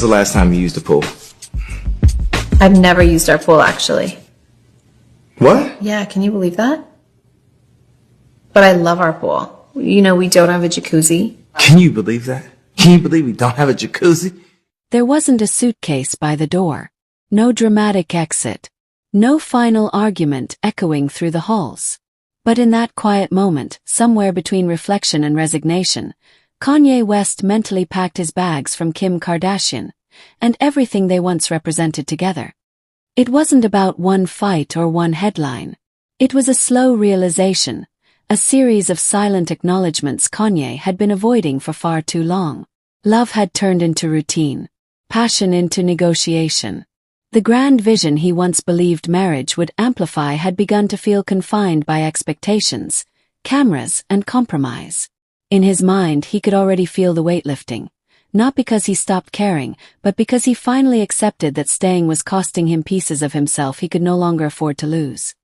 the last time you used a pool? I've never used our pool, actually. What? Yeah, can you believe that? But I love our pool. You know, we don't have a jacuzzi. Can you believe that? Can you believe we don't have a jacuzzi? There wasn't a suitcase by the door. No dramatic exit. No final argument echoing through the halls. But in that quiet moment, somewhere between reflection and resignation, Kanye West mentally packed his bags from Kim Kardashian, and everything they once represented together. It wasn't about one fight or one headline. It was a slow realization, a series of silent acknowledgments Kanye had been avoiding for far too long. Love had turned into routine, passion into negotiation. The grand vision he once believed marriage would amplify had begun to feel confined by expectations, cameras, and compromise. In his mind, he could already feel the weight lifting, not because he stopped caring, but because he finally accepted that staying was costing him pieces of himself he could no longer afford to lose.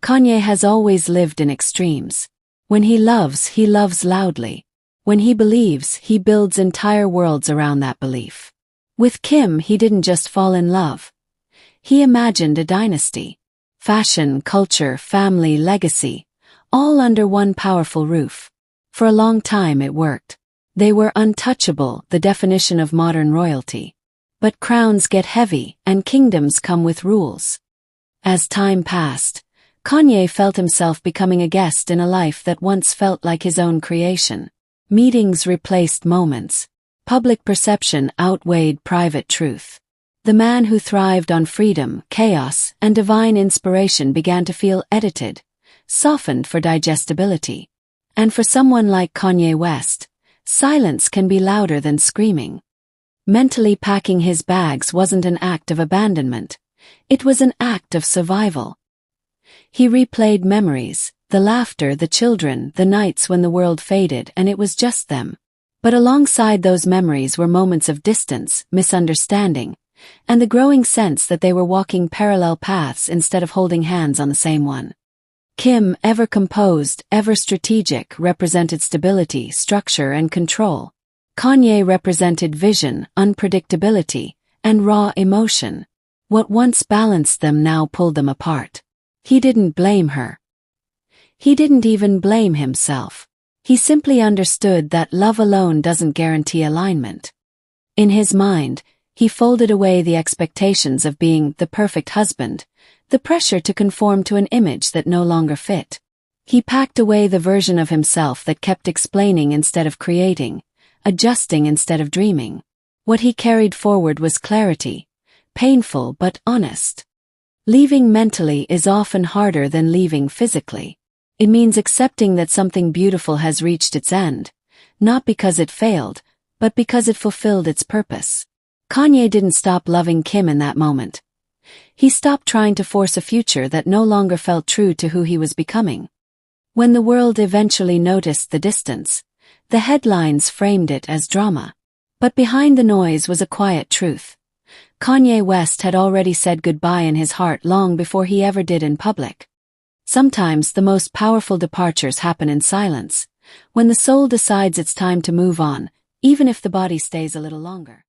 Kanye has always lived in extremes. When he loves loudly. When he believes, he builds entire worlds around that belief. With Kim, he didn't just fall in love. He imagined a dynasty. Fashion, culture, family, legacy, all under one powerful roof. For a long time it worked. They were untouchable, the definition of modern royalty. But crowns get heavy, and kingdoms come with rules. As time passed, Kanye felt himself becoming a guest in a life that once felt like his own creation. Meetings replaced moments. Public perception outweighed private truth. The man who thrived on freedom, chaos, and divine inspiration began to feel edited, softened for digestibility. And for someone like Kanye West, silence can be louder than screaming. Mentally packing his bags wasn't an act of abandonment. It was an act of survival. He replayed memories, the laughter, the children, the nights when the world faded and it was just them. But alongside those memories were moments of distance, misunderstanding, and the growing sense that they were walking parallel paths instead of holding hands on the same one. Kim, ever composed, ever strategic, represented stability, structure, and control. Kanye represented vision, unpredictability, and raw emotion. What once balanced them now pulled them apart. He didn't blame her. He didn't even blame himself. He simply understood that love alone doesn't guarantee alignment. In his mind, he folded away the expectations of being the perfect husband, the pressure to conform to an image that no longer fit. He packed away the version of himself that kept explaining instead of creating, adjusting instead of dreaming. What he carried forward was clarity, painful but honest. Leaving mentally is often harder than leaving physically. It means accepting that something beautiful has reached its end, not because it failed, but because it fulfilled its purpose. Kanye didn't stop loving Kim in that moment. He stopped trying to force a future that no longer felt true to who he was becoming. When the world eventually noticed the distance, the headlines framed it as drama. But behind the noise was a quiet truth. Kanye West had already said goodbye in his heart long before he ever did in public. Sometimes the most powerful departures happen in silence, when the soul decides it's time to move on, even if the body stays a little longer.